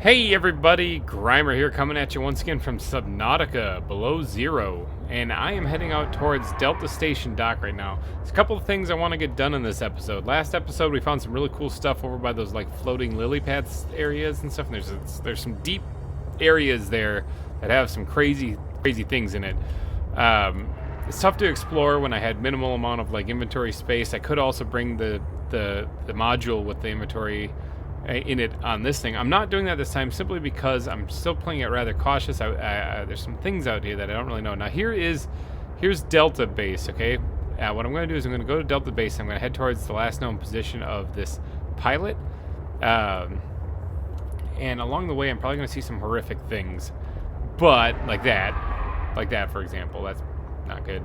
Hey everybody, GReimer here coming at you once again from Subnautica, below zero. And I am heading out towards Delta Station Dock right now. There's a couple of things I want to get done in this episode. Last episode we found some really cool stuff over by those like floating lily pads areas and stuff. And there's some deep areas there that have some crazy things in it. It's tough to explore when I had minimal amount of like inventory space. I could also bring the module with the inventory in it on this thing. I'm not doing that this time simply because I'm still playing it rather cautious. There's some things out here that I don't really know. Now here's Delta Base, okay? What I'm going to do is I'm going to go to Delta Base. I'm going to head towards the last known position of this pilot. And along the way I'm probably going to see some horrific things. But, like that for example, that's not good.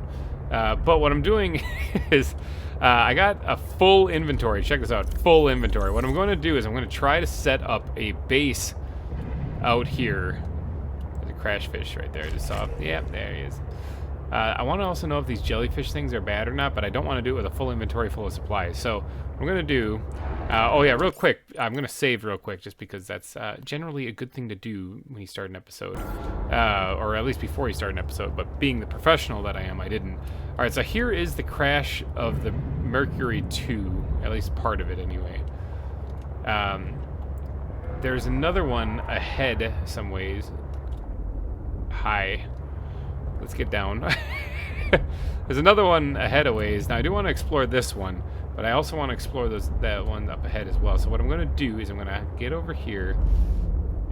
But what I'm doing is I got a full inventory. Check this out, full inventory. What I'm going to do is I'm going to try to set up a base out here. There's a crash fish right there. Just saw. Yeah, there he is. I want to also know if these jellyfish things are bad or not, but I don't want to do it with a full inventory full of supplies. So what I'm going to do, oh yeah, real quick, I'm going to save real quick just because that's generally a good thing to do when you start an episode. Or at least before you start an episode, but being the professional that I am, I didn't. Alright, so here is the crash of the Mercury 2, at least part of it anyway. There's another one ahead some ways. Hi. Let's get down. There's another one ahead a ways. Now I do want to explore this one, but I also want to explore that one up ahead as well. So what I'm going to do is I'm going to get over here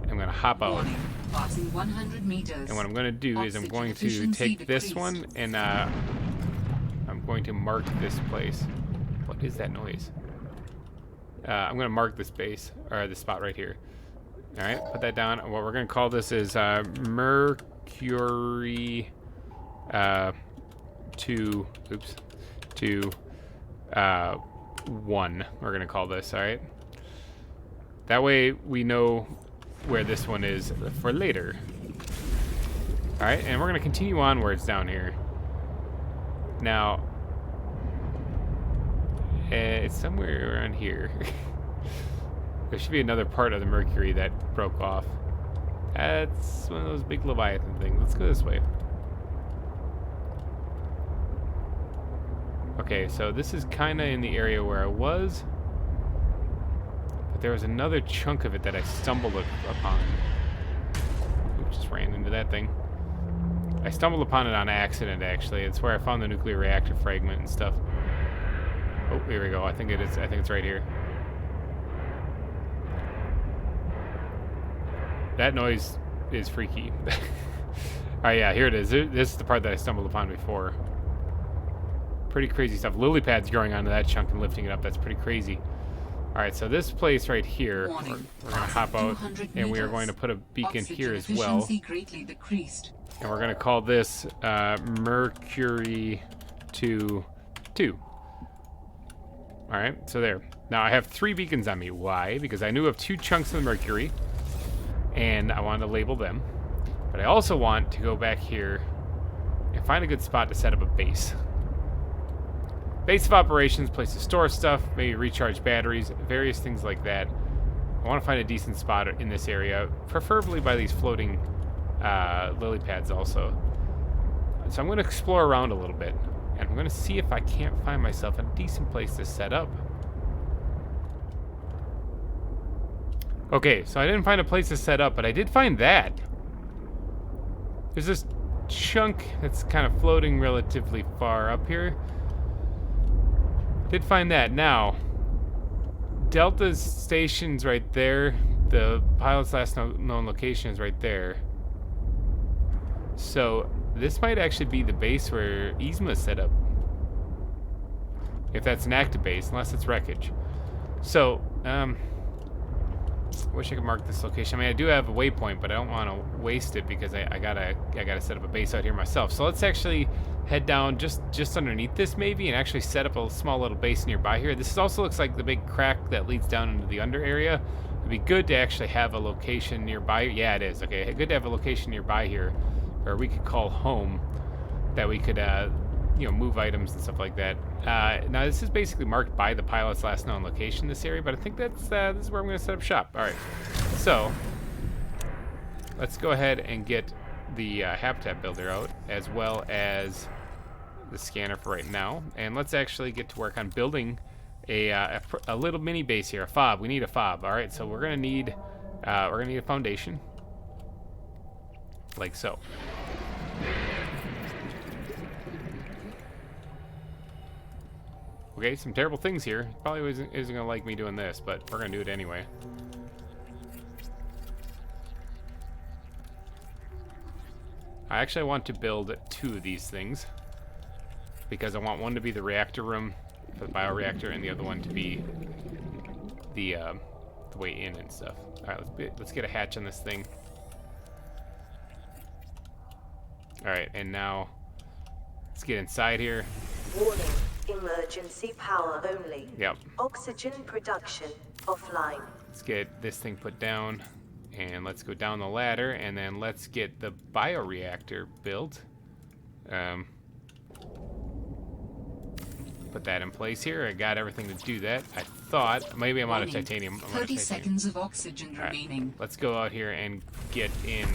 and I'm going to hop out. Passing 100 meters. And what I'm going to do is I'm going to take this one and I'm going to mark this place. What is that noise? I'm going to mark this base, or this spot right here. Alright, put that down. What we're going to call this is Mercury 2, 1. We're going to call this, alright? That way we know where this one is for later. Alright, and we're going to continue onwards down here. Now, it's somewhere around here. There should be another part of the Mercury that broke off. That's one of those big Leviathan things. Let's go this way. Okay, so this is kind of in the area where I was. But there was another chunk of it that I stumbled upon. Oops, just ran into that thing. I stumbled upon it on accident, actually. It's where I found the nuclear reactor fragment and stuff. Oh, here we go. I think it is. I think it's right here. That noise is freaky. Alright, yeah, here it is. This is the part that I stumbled upon before. Pretty crazy stuff. Lily pads growing onto that chunk and lifting it up. That's pretty crazy. Alright, so this place right here, we're going to hop out, and we are going to put a beacon here as well. And we're going to call this Mercury 2. Alright, so there. Now I have 3 beacons on me. Why? Because I knew of 2 chunks of the Mercury, and I wanted to label them. But I also want to go back here and find a good spot to set up a base. Base of operations, place to store stuff, maybe recharge batteries, various things like that. I want to find a decent spot in this area, preferably by these floating lily pads also. So I'm going to explore around a little bit, and I'm going to see if I can't find myself a decent place to set up. Okay, so I didn't find a place to set up, but I did find that. There's this chunk that's kind of floating relatively far up here. Did find that. Now, Delta's station's right there. The pilot's last known location is right there. So this might actually be the base where Yzma's set up. If that's an active base, unless it's wreckage. So, I wish I could mark this location. I mean, I do have a waypoint, but I don't want to waste it because I gotta set up a base out here myself. So let's actually head down just underneath this maybe and actually set up a small little base nearby here. This also looks like the big crack that leads down into the under area. It'd be good to actually have a location nearby. Yeah, it is. Okay, good to have a location nearby here where we could call home, that we could move items and stuff like that. Now this is basically marked by the pilot's last known location, this area, but I think that's this is where I'm going to set up shop. All right, so let's go ahead and get the habitat builder out, as well as the scanner for right now. And let's actually get to work on building a little mini base here, a FOB. We need a FOB. All right, so we're gonna need a foundation, like so. Okay, some terrible things here. Probably isn't gonna like me doing this, but we're gonna do it anyway. I actually want to build 2 of these things because I want one to be the reactor room for the bioreactor and the other one to be the way in and stuff. All right, let's get a hatch on this thing. All right, and now let's get inside here. Warning, emergency power only. Yep. Oxygen production offline. Let's get this thing put down, and let's go down the ladder, and then let's get the bioreactor built. Put that in place here. I got everything to do that. I thought maybe I'm out of titanium. 30 seconds of oxygen remaining. Let's go out here and get in.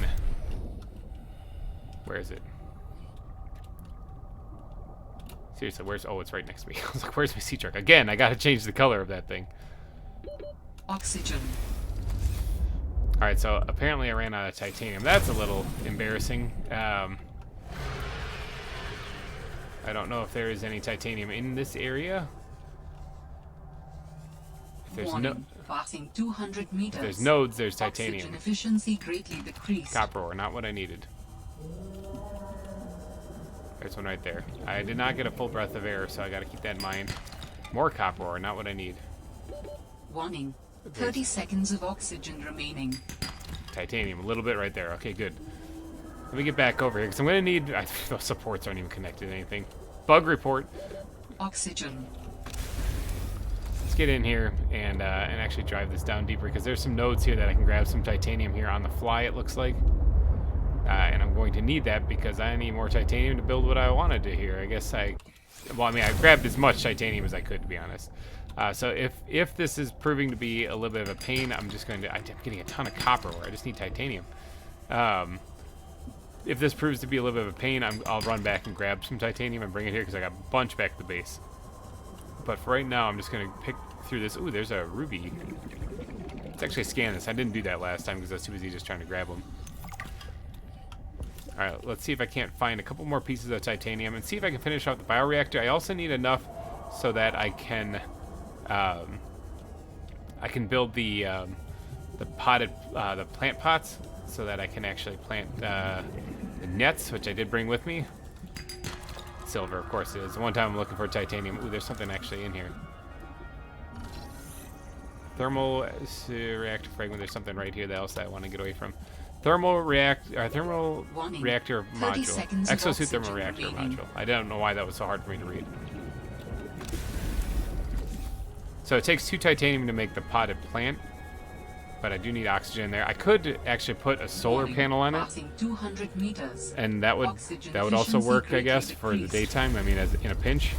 Where is it? Seriously, where's... Oh, it's right next to me. I was like, where's my sea truck? Again, I gotta change the color of that thing. Oxygen. Alright, so apparently I ran out of titanium. That's a little embarrassing. I don't know if there is any titanium in this area. If there's Warning, passing 200 meters. If there's nodes, there's titanium. Oxygen efficiency greatly decreased. Copper ore, not what I needed. There's one right there. I did not get a full breath of air, so I gotta keep that in mind. More copper ore, not what I need. Warning, 30 seconds of oxygen remaining. Titanium, a little bit right there. Okay, good. Let me get back over here, because I'm gonna need... those supports aren't even connected to anything. Bug report. Oxygen. Let's get in here and actually drive this down deeper, because there's some nodes here that I can grab some titanium here on the fly, it looks like. And I'm going to need that because I need more titanium to build what I wanted to here. I guess I grabbed as much titanium as I could, to be honest. So if this is proving to be a little bit of a pain, I'm getting a ton of copper ore. I just need titanium. If this proves to be a little bit of a pain, I'll run back and grab some titanium and bring it here because I got a bunch back at the base. But for right now, I'm just going to pick through this. Ooh, there's a ruby. Let's actually scan this. I didn't do that last time because I was too busy just trying to grab them. Alright, let's see if I can't find a couple more pieces of titanium and see if I can finish off the bioreactor. I also need enough so that I can build the potted the plant pots so that I can actually plant the nets, which I did bring with me. Silver, of course it is. One time I'm looking for titanium. Ooh, there's something actually in here. Thermal reactor fragment. There's something right here else that I want to get away from. Thermal reactor module. Exosuit thermal reactor module. I don't know why that was so hard for me to read. So it takes 2 titanium to make the potted plant, but I do need oxygen in there. I could actually put a solar panel on it, 200 meters. and that would also work, I guess, for the daytime. I mean, as in a pinch.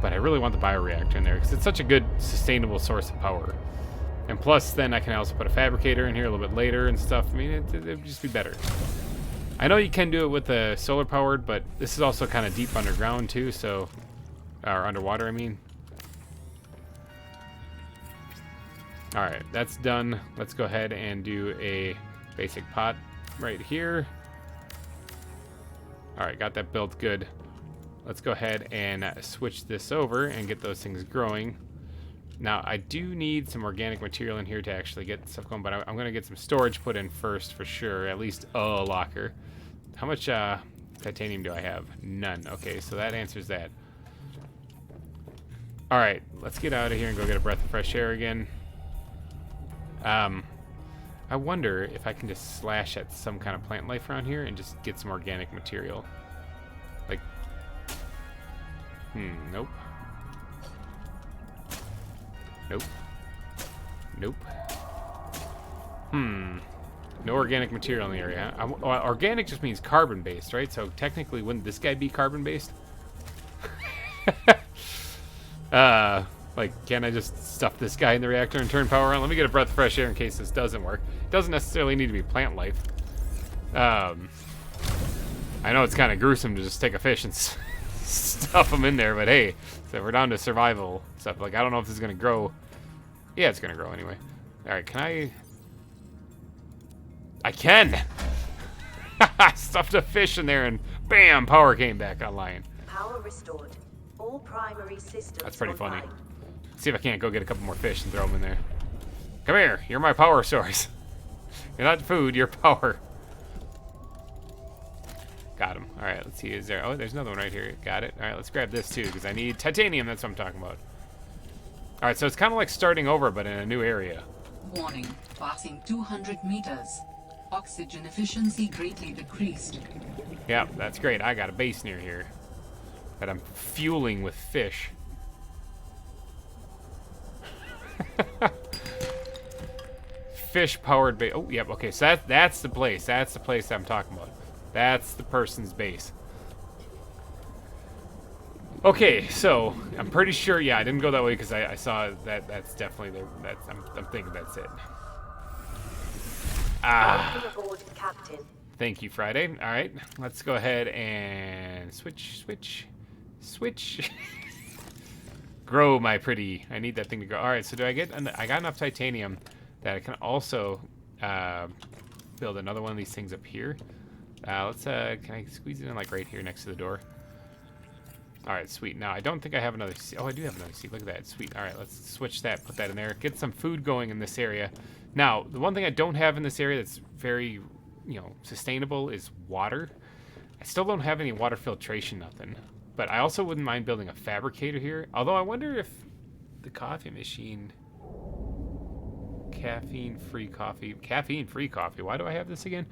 But I really want the bioreactor in there because it's such a good, sustainable source of power. And plus, then I can also put a fabricator in here a little bit later and stuff. I mean, it'd just be better. I know you can do it with the solar powered, but this is also kind of deep underground too, so... Or underwater, I mean. Alright, that's done. Let's go ahead and do a basic pot right here. Alright, got that built good. Let's go ahead and switch this over and get those things growing. Now, I do need some organic material in here to actually get stuff going, but I'm going to get some storage put in first for sure, at least a locker. How much titanium do I have? None. Okay, so that answers that. Alright, let's get out of here and go get a breath of fresh air again. I wonder if I can just slash at some kind of plant life around here and just get some organic material. Like, nope. Nope. Nope. No organic material in the area. Organic just means carbon-based, right? So technically, wouldn't this guy be carbon-based? Like, can I just stuff this guy in the reactor and turn power on? Let me get a breath of fresh air in case this doesn't work. It doesn't necessarily need to be plant life. I know it's kind of gruesome to just take a fish and stuff them in there, but hey, so we're down to survival stuff. Like, I don't know if this is going to grow. Yeah, it's going to grow anyway. All right, can I can! I stuffed a fish in there and bam, power came back online. Power restored. All primary systems That's pretty funny. online. See if I can't go get a couple more fish and throw them in there. Come here, you're my power source. You're not food, you're power. Got him. All right, let's see. Is there? Oh, there's another one right here. Got it. All right, let's grab this too because I need titanium. That's what I'm talking about. All right, so it's kind of like starting over, but in a new area. Warning. Passing 200 meters. Oxygen efficiency greatly decreased. Yeah, that's great. I got a base near here that I'm fueling with fish. Fish-powered base. Oh, yep. Okay, so that's the place. That's the place I'm talking about. That's the person's base. Okay, so I'm pretty sure. Yeah, I didn't go that way because I saw that. That's definitely there. I'm thinking that's it. Welcome aboard, Captain. Thank you, Friday. All right, let's go ahead and switch. Grow, my pretty. I need that thing to grow. All right, so do I get? I got enough titanium that I can also build another one of these things up here. Let's. Can I squeeze it in like right here next to the door? All right, sweet. Now I don't think I have another seed. Oh, I do have another seed. Look at that. Sweet. All right, let's switch that. Put that in there. Get some food going in this area. Now, the one thing I don't have in this area that's very, sustainable is water. I still don't have any water filtration, nothing. But I also wouldn't mind building a fabricator here. Although I wonder if the coffee machine, caffeine-free coffee. Why do I have this again?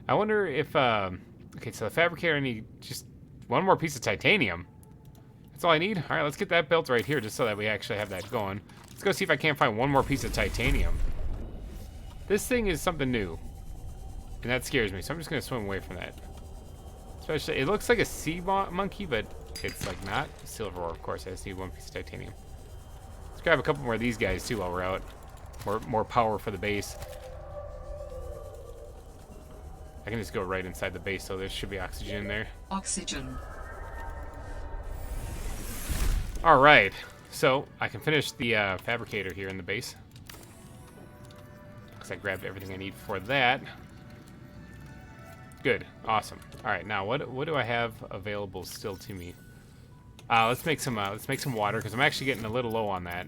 I wonder if, okay, so the fabricator, I need just one more piece of titanium. That's all I need. All right, let's get that built right here just so that we actually have that going. Let's go see if I can't find one more piece of titanium. This thing is something new, and that scares me, so I'm just going to swim away from that. Especially, it looks like a sea monkey, but it's like not. Silver ore, of course. I just need one piece of titanium. Let's grab a couple more of these guys too while we're out. More power for the base. I can just go right inside the base, so there should be oxygen in there. Oxygen. All right, so I can finish the fabricator here in the base. Because I grabbed everything I need for that. Good, awesome. All right, now what do I have available still to me? Let's make some water because I'm actually getting a little low on that.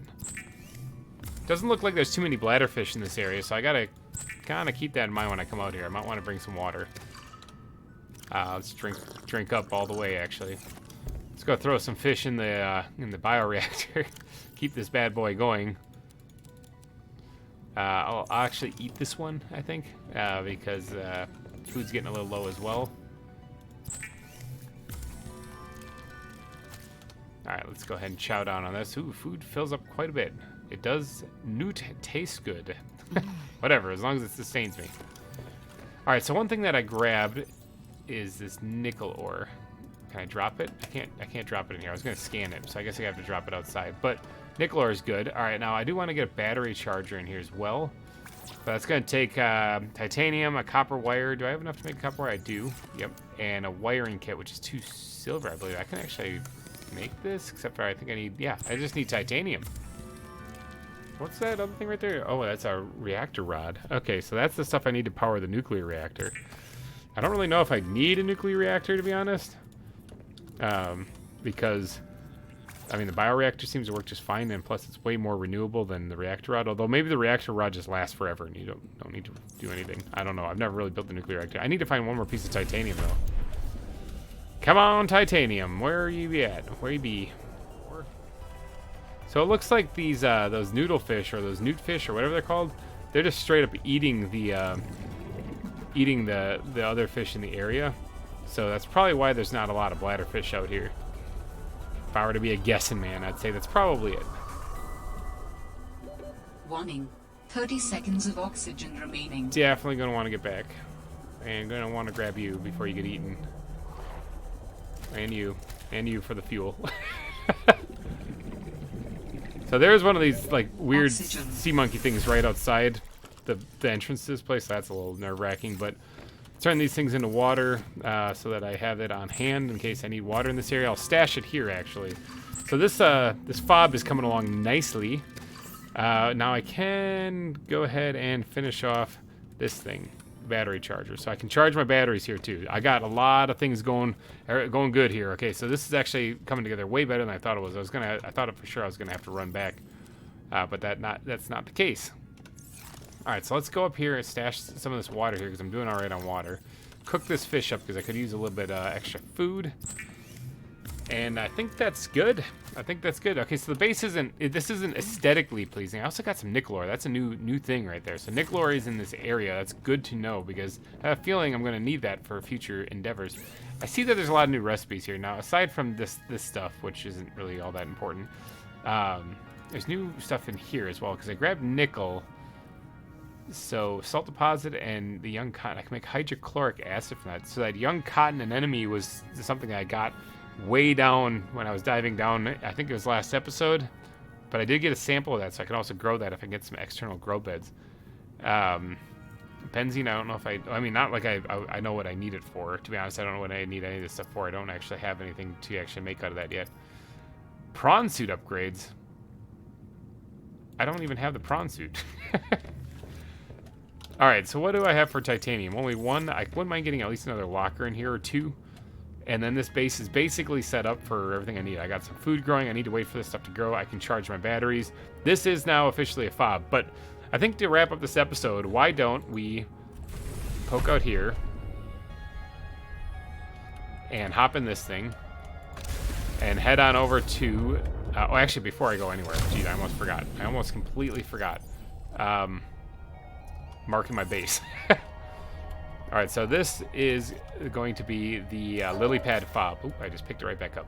Doesn't look like there's too many bladderfish in this area, so I gotta kind of keep that in mind when I come out here. I might want to bring some water. Let's drink up all the way. Actually, let's go throw some fish in the bioreactor. Keep this bad boy going. I'll actually eat this one, I think, because food's getting a little low as well. All right, let's go ahead and chow down on this. Ooh, food fills up quite a bit. It does taste good. Whatever, as long as it sustains me. All right, so one thing that I grabbed is this nickel ore. Can I drop it? I can't drop it in here. I was gonna scan it, so I guess I have to drop it outside. But nickel ore is good. All right, now I do want to get a battery charger in here as well. But that's gonna take titanium, a copper wire. Do I have enough to make a copper wire? I do. Yep. And a wiring kit, which is 2 silver, I believe. I can actually make this, except for I think I need. Yeah, I just need titanium. What's that other thing right there? Oh, that's our reactor rod. Okay, so that's the stuff I need to power the nuclear reactor. I don't really know if I need a nuclear reactor, to be honest. Because, I mean, the bioreactor seems to work just fine, and plus it's way more renewable than the reactor rod. Although maybe the reactor rod just lasts forever, and you don't need to do anything. I don't know. I've never really built the nuclear reactor. I need to find one more piece of titanium, though. Come on, titanium. Where you at? Where you be? So it looks like these those noodlefish or those newt fish or whatever they're called, they're just straight up eating the other fish in the area. So that's probably why there's not a lot of bladderfish out here. If I were to be a guessing man, I'd say that's probably it. Warning. 30 seconds of oxygen remaining. Definitely gonna want to get back, and gonna want to grab you before you get eaten, and you for the fuel. So there's one of these like weird sea monkey things right outside the entrance to this place. That's a little nerve-wracking, but turn these things into water so that I have it on hand in case I need water in this area. I'll stash it here, actually. So this FOB is coming along nicely. Now I can go ahead and finish off this thing, battery charger. So I can charge my batteries here too. I got a lot of things going good here. Okay, so this is actually coming together way better than I thought it was. I thought for sure I was gonna have to run back, but that's not the case. All right, so let's go up here and stash some of this water here because I'm doing all right on water. Cook this fish up because I could use a little bit extra food. And I think that's good. Okay, so the base this isn't aesthetically pleasing. I also got some nickel ore. That's a new thing right there. So nickel ore is in this area. That's good to know because I have a feeling I'm going to need that for future endeavors. I see that there's a lot of new recipes here. Now, aside from this stuff, which isn't really all that important, there's new stuff in here as well because I grabbed nickel. So salt deposit and the young cotton. I can make hydrochloric acid from that. So that young cotton anemone was something I got way down when I was diving down. I think it was last episode, but I did get a sample of that, so I can also grow that if I get some external grow beds. Benzene, I don't know if I mean, not like I know what I need it for. To be honest, I don't know what I need any of this stuff for. I don't actually have anything to actually make out of that yet. Prawn suit upgrades. I don't even have the prawn suit. All right, so what do I have for titanium? Only one. I wouldn't mind getting at least another locker in here or two. And then this base is basically set up for everything I need. I got some food growing. I need to wait for this stuff to grow. I can charge my batteries. This is now officially a FOB. But I think to wrap up this episode, why don't we poke out here and hop in this thing and head on over to... oh, actually, before I go anywhere. Geez, I almost forgot. I almost completely forgot. Marking my base. All right, so this is going to be the lily pad FOB. Oop, I just picked it right back up.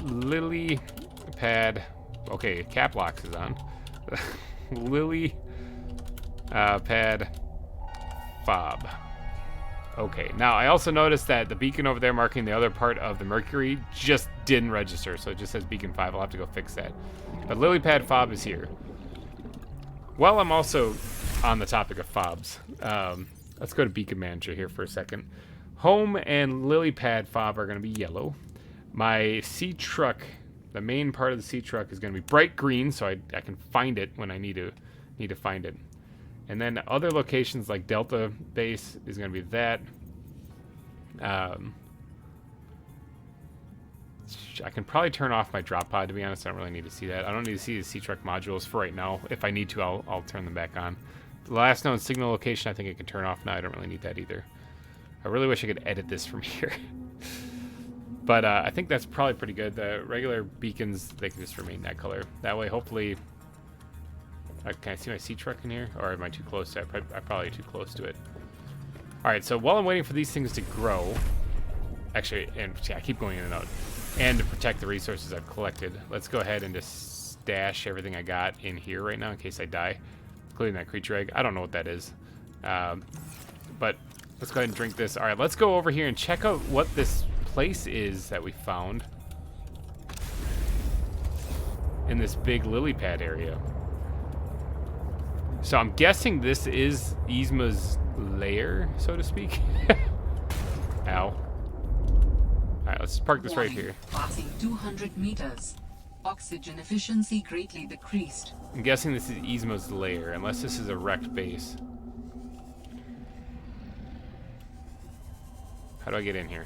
Lily pad. Okay, cap locks is on. Lily pad FOB. Okay, now I also noticed that the beacon over there marking the other part of the Mercury just didn't register, so it just says beacon 5. I'll have to go fix that. But lily pad FOB is here. Well, I'm also on the topic of FOBs. Let's go to Beacon Manager here for a second. Home and lily pad FOB are going to be yellow. My sea truck, the main part of the sea truck, is going to be bright green, so I can find it when I need to find it. And then other locations like Delta Base is going to be that. I can probably turn off my drop pod, to be honest. I don't really need to see that. I don't need to see the sea truck modules for right now. If I need to, I'll turn them back on. The last known signal location, I think I can turn off now. I don't really need that either. I really wish I could edit this from here. But I think that's probably pretty good. The regular beacons, they can just remain that color. That way, hopefully... can I see my sea truck in here? Or am I too close to it? I'm probably too close to it. Alright, so while I'm waiting for these things to grow... Actually, and yeah, I keep going in and out. And to protect the resources I've collected, let's go ahead and just stash everything I got in here right now in case I die. Including that creature egg. I don't know what that is. But let's go ahead and drink this. Alright, let's go over here and check out what this place is that we found. In this big lily pad area. So I'm guessing this is Yzma's lair, so to speak. Ow. Alright, let's park this right here. Passing 200 meters. Oxygen efficiency greatly decreased. I'm guessing this is Yzma's lair, unless this is a wrecked base. How do I get in here?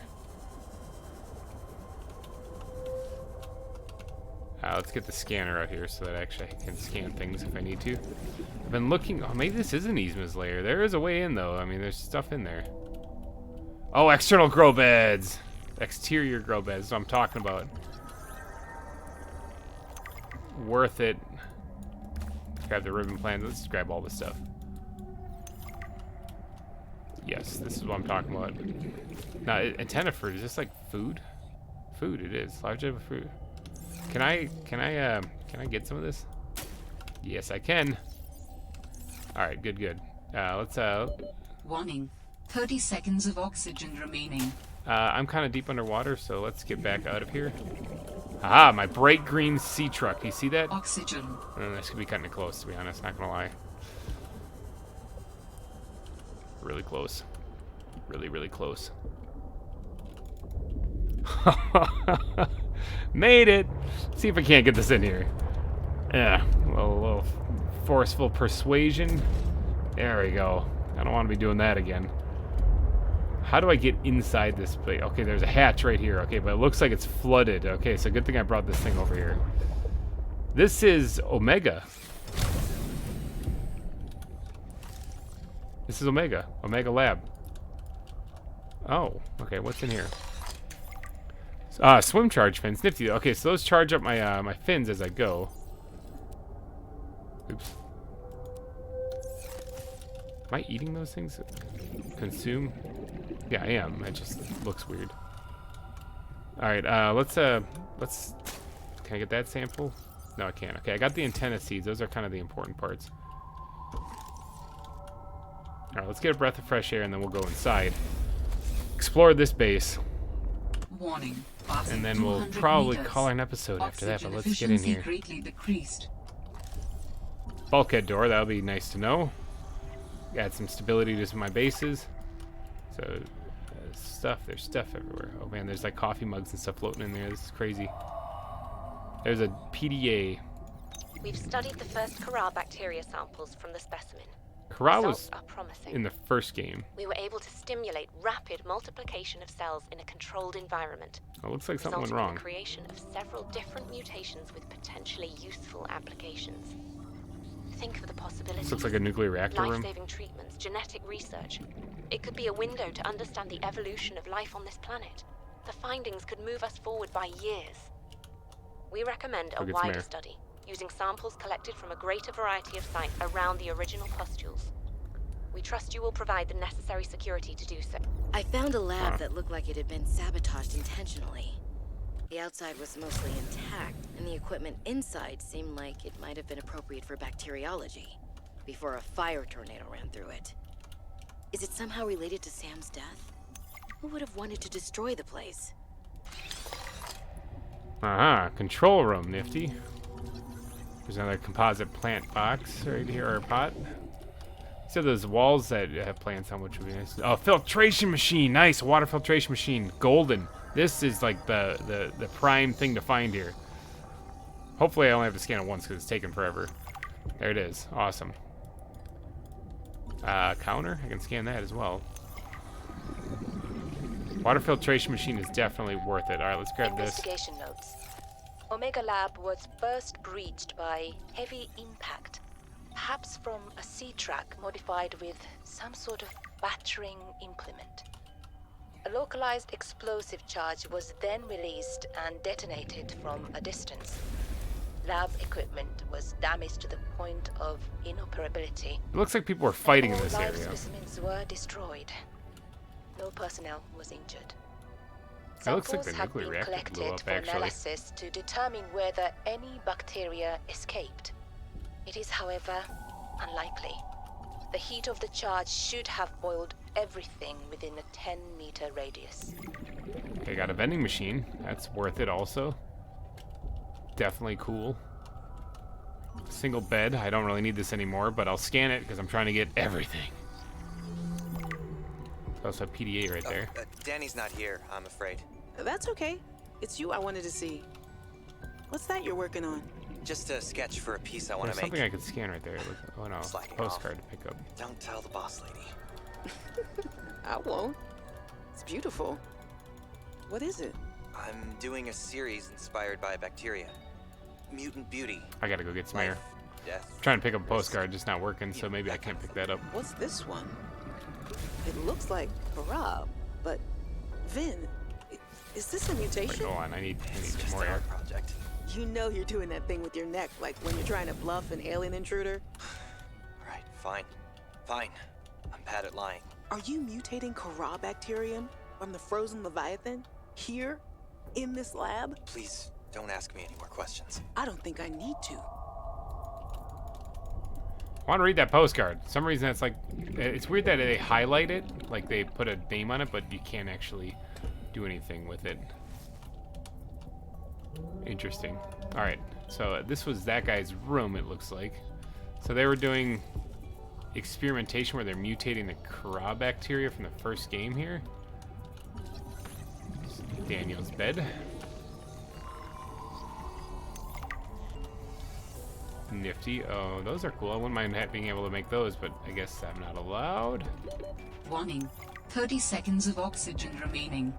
Let's get the scanner out here so that actually I can scan things if I need to. I've been looking... Oh, maybe this isn't Yzma's lair. There is a way in, though. I mean, there's stuff in there. Oh, external grow beds! Exterior grow beds, that's what I'm talking about. Worth it. Grab the ribbon plans. Let's grab all this stuff. Yes, this is what I'm talking about. Now, antenna fruit, is this like food? Food, it is. Large of fruit. Can I get some of this? Yes, I can. Alright, good. Let's Warning. 30 seconds of oxygen remaining. I'm kind of deep underwater, so let's get back out of here. Aha, my bright green sea truck. You see that? Oxygen. This could be kind of close, to be honest. Not gonna lie. really close. Really, really close. Made it! See if I can't get this in here. Yeah, a little forceful persuasion. There we go. I don't want to be doing that again. How do I get inside this place? Okay, there's a hatch right here. Okay, but it looks like it's flooded. Okay, so good thing I brought this thing over here. This is Omega. This is Omega. Omega Lab. Oh, okay, what's in here? Swim charge fins. Nifty. Okay, so those charge up my my fins as I go. Oops. Am I eating those things? Consume? Yeah, I am. It just looks weird. Alright, let's can I get that sample? No, I can't. Okay, I got the antenna seeds. Those are kind of the important parts. Alright, let's get a breath of fresh air and then we'll go inside. Explore this base. Warning. And then we'll probably call an episode after that, but let's get in here. Greatly decreased. Bulkhead door, that'll be nice to know. Add some stability to my bases. So, there's stuff everywhere. Oh man, there's like coffee mugs and stuff floating in there. This is crazy. There's a PDA. We've studied the first Kara bacteria samples from the specimen. Kara was Results are promising. in the first game. We were able to stimulate rapid multiplication of cells in a controlled environment. Oh, looks like something went resulting in wrong. the creation of several different mutations with potentially useful applications. Think of the possibilities. This looks like a nuclear reactor room. Life-saving treatments, genetic research. It could be a window to understand the evolution of life on this planet. The findings could move us forward by years. We recommend a Go get some wider air. study, using samples collected from a greater variety of sites around the original pustules. We trust you will provide the necessary security to do so. I found a lab that looked like it had been sabotaged intentionally. The outside was mostly intact, and the equipment inside seemed like it might have been appropriate for bacteriology, before a fire tornado ran through it. Is it somehow related to Sam's death? Who would have wanted to destroy the place? Control room, nifty. There's another composite plant box right here, or pot. So those walls that have plants on, which would be nice. Oh, filtration machine, nice, water filtration machine, golden. This is like the prime thing to find here. Hopefully I only have to scan it once because it's taken forever. There it is, awesome. Counter, I can scan that as well. Water filtration machine is definitely worth it. All right, let's grab this. Investigation notes. Omega Lab was first breached by heavy impact, perhaps from a sea track modified with some sort of battering implement. A localized explosive charge was then released and detonated from a distance. Lab equipment was damaged to the point of inoperability. It looks like people were fighting in All this live area. specimens were destroyed. No personnel was injured. That looks like Samples the have nuclear been reactor blew collected up, for actually. analysis to determine whether any bacteria escaped. It is, however, unlikely. The heat of the charge should have boiled everything within a 10-meter radius. Okay, got a vending machine. That's worth it also. Definitely cool. Single bed. I don't really need this anymore, but I'll scan it because I'm trying to get everything. There's also a PDA right there. Danny's not here, I'm afraid. That's okay. It's you I wanted to see. What's that you're working on? Just a sketch for a piece I want There's to make. something I could scan right there. Look, oh no, Slacking postcard off. to pick up. Don't tell the boss lady. I won't. It's beautiful. What is it? I'm doing a series inspired by bacteria. Mutant beauty. I gotta go get some air. Life, death. Trying to pick up a postcard, just not working, so maybe I can't pick that up. What's this one? It looks like Rob, but Vin, is this a Wait, mutation? hold on, I need It's some just more an air. art project. You know you're doing that thing with your neck, like when you're trying to bluff an alien intruder. Alright, fine. Fine. I'm bad at lying. Are you mutating Kara bacterium from the frozen Leviathan here in this lab? Please, don't ask me any more questions. I don't think I need to. I want to read that postcard. For some reason it's like, it's weird that they highlight it, like they put a name on it, but you can't actually do anything with it. Interesting. Alright, so this was that guy's room, it looks like. So they were doing experimentation where they're mutating the Kra bacteria from the first game here. Daniel's bed. Nifty. Oh, those are cool. I wouldn't mind being able to make those, but I guess I'm not allowed. Warning. 30 seconds of oxygen remaining.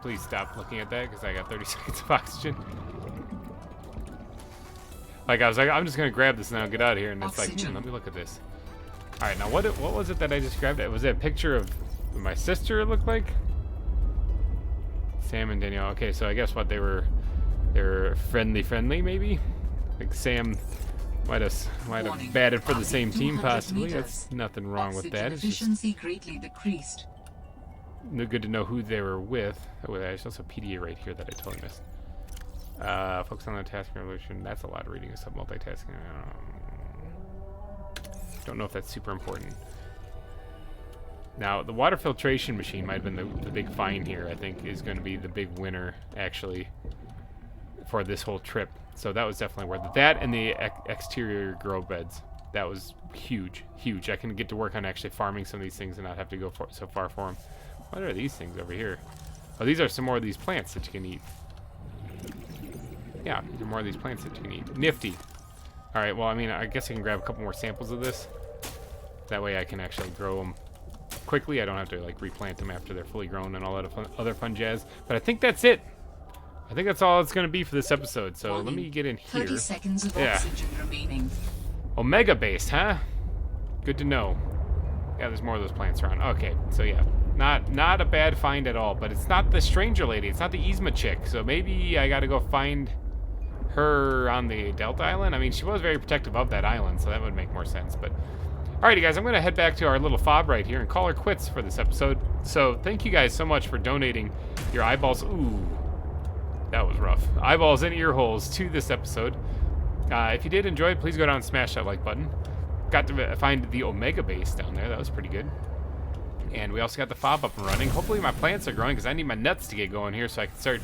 Please stop looking at that because I got 30 seconds of oxygen. Like, I was like, I'm just going to grab this and I'll get out of here. And it's like, let me look at this. All right, now what was it that I just grabbed? Was it a picture of my sister, it looked like? Sam and Danielle. Okay, so I guess what they were friendly maybe? Like Sam might have batted for the same team possibly. That's nothing wrong with that. It's just efficiency greatly decreased. good to know who they were with. Oh, there's also a PDA right here that I totally missed. Focus on the task resolution. That's a lot of reading. Sub multitasking. Don't know if that's super important. Now, the water filtration machine might have been the big find here. I think is going to be the big winner actually for this whole trip. So that was definitely worth it. That and the exterior grow beds. That was huge, huge. I can get to work on actually farming some of these things and not have to go so far for them. What are these things over here? Oh, these are some more of these plants that you can eat. Yeah, these are more of these plants that you can eat. Nifty. All right, well, I mean, I guess I can grab a couple more samples of this. That way I can actually grow them quickly. I don't have to, like, replant them after they're fully grown and all that other fun jazz. But I think that's it. I think that's all it's going to be for this episode. So let me get in here. 30 seconds of oxygen remaining. Omega based, huh? Good to know. Yeah, there's more of those plants around. Okay, so yeah. Not a bad find at all, but it's not the stranger lady. It's not the Yzma chick. So maybe I got to go find her on the Delta Island. I mean, she was very protective of that island, so that would make more sense. But alrighty, guys, I'm going to head back to our little FOB right here and call her quits for this episode. So thank you guys so much for donating your eyeballs. Ooh, that was rough. Eyeballs and ear holes to this episode. If you did enjoy it, please go down and smash that like button. Got to find the Omega base down there. That was pretty good. And we also got the FOB up and running. Hopefully my plants are growing because I need my nuts to get going here so I can start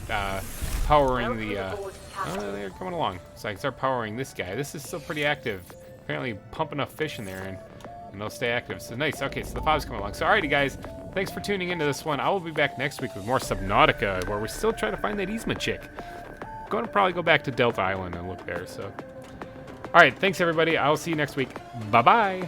powering the... oh, they're coming along. So I can start powering this guy. This is still pretty active. Apparently pump enough fish in there and they'll stay active. So nice. Okay, so the FOB's coming along. So alrighty, guys. Thanks for tuning into this one. I will be back next week with more Subnautica, where we still try to find that Yzma chick. I'm going to probably go back to Delta Island and look there. So, all right. Thanks, everybody. I'll see you next week. Bye-bye.